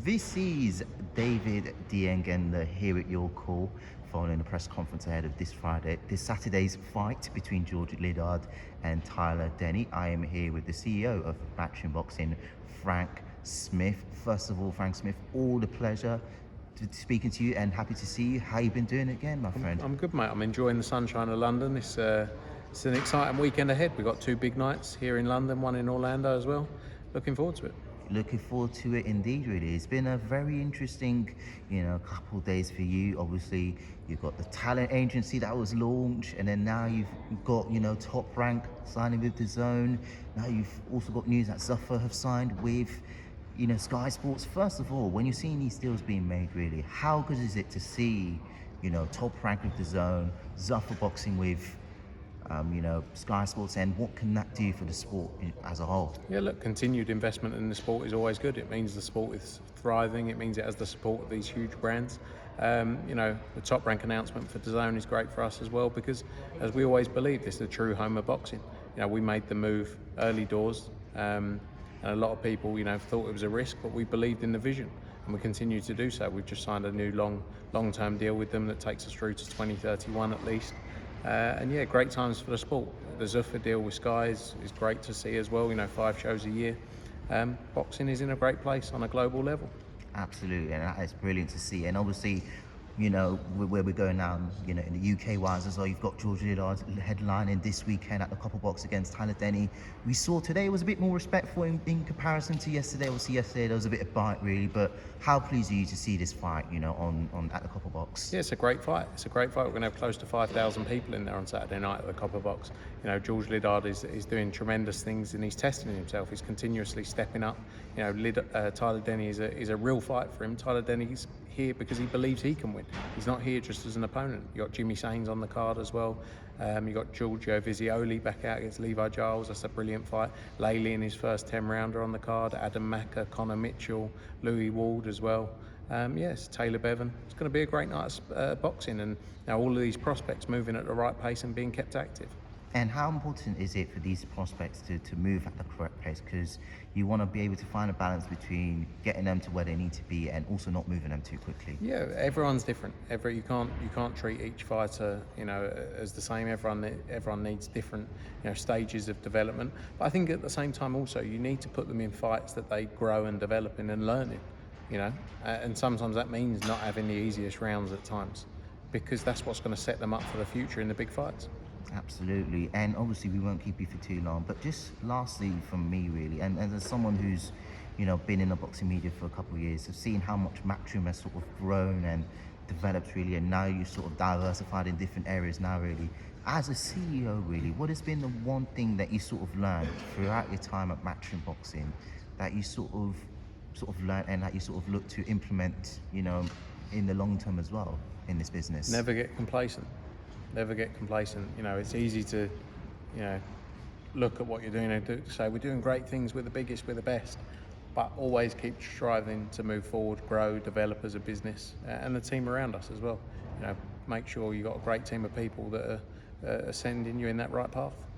This is David Diengenda here at your call following the press conference ahead of this Saturday's fight between George Liddard and Tyler Denny. I am here with the CEO of Matchroom Boxing, Frank Smith. First of all, Frank Smith, all the pleasure speaking to you and happy to see you. How you been doing again, my friend? I'm good, mate. I'm enjoying the sunshine of London. It's an exciting weekend ahead. We've got two big nights here in London, one in Orlando as well. Looking forward to it. Looking forward to it indeed, really. It's been a very interesting, couple of days for you. Obviously, you've got the talent agency that was launched, and then now you've got, Top Rank signing with the Zone. Now you've also got news that Zuffer have signed with, Sky Sports. First of all, when you're seeing these deals being made, really, how good is it to see, Top Rank with the Zone, Zuffer boxing with Sky Sports, and what can that do for the sport as a whole? Yeah, look, continued investment in the sport is always good. It means the sport is thriving. It means it has the support of these huge brands. The Top Rank announcement for DAZN is great for us as well because, as we always believe, this is the true home of boxing. We made the move early doors, and a lot of people, thought it was a risk, but we believed in the vision, and we continue to do so. We've just signed a new long-term deal with them that takes us through to 2031 at least. Great times for the sport. The Zuffer deal with Sky is great to see as well, 5 shows a year. Boxing is in a great place on a global level. Absolutely, and that is brilliant to see. And obviously, where we're going now, in the UK wise as well, you've got George Liddard headlining this weekend at the Copper Box against Tyler Denny. We saw today was a bit more respectful in comparison to yesterday. Obviously, yesterday there was a bit of bite, really, but how pleased are you to see this fight, on at the Copper Box? Yeah, it's a great fight. It's a great fight. We're going to have close to 5,000 people in there on Saturday night at the Copper Box. George Liddard is doing tremendous things and he's testing himself. He's continuously stepping up. Tyler Denny is a real fight for him. Tyler Denny's here because he believes he can win. He's not here just as an opponent. You got Jimmy Sains on the card as well. You got Giorgio Vizioli back out against Levi Giles. That's a brilliant fight. Laley in his first 10-rounder on the card. Adam Macker, Connor Mitchell, Louis Ward as well. Yes, Taylor Bevan. It's going to be a great night of boxing, and now all of these prospects moving at the right pace and being kept active. And how important is it for these prospects to move at the correct pace? Because you want to be able to find a balance between getting them to where they need to be and also not moving them too quickly. Yeah, everyone's different. You can't treat each fighter as the same. Everyone needs different stages of development. But I think at the same time also you need to put them in fights that they grow and develop in and learn in. And sometimes that means not having the easiest rounds at times, because that's what's going to set them up for the future in the big fights. Absolutely, and obviously we won't keep you for too long, but just lastly from me really, and as someone who's been in the boxing media for a couple of years, of seeing how much Matchroom has sort of grown and developed really, and now you're sort of diversified in different areas now really. As a CEO really, what has been the one thing that you sort of learned throughout your time at Matchroom Boxing that you sort of learned and that you sort of look to implement in the long term as well in this business? Never get complacent. Never get complacent. It's easy to, look at what you're doing and say we're doing great things, we're the biggest, we're the best, but always keep striving to move forward, grow, develop as a business, and the team around us as well. Make sure you've got a great team of people that are sending you in that right path.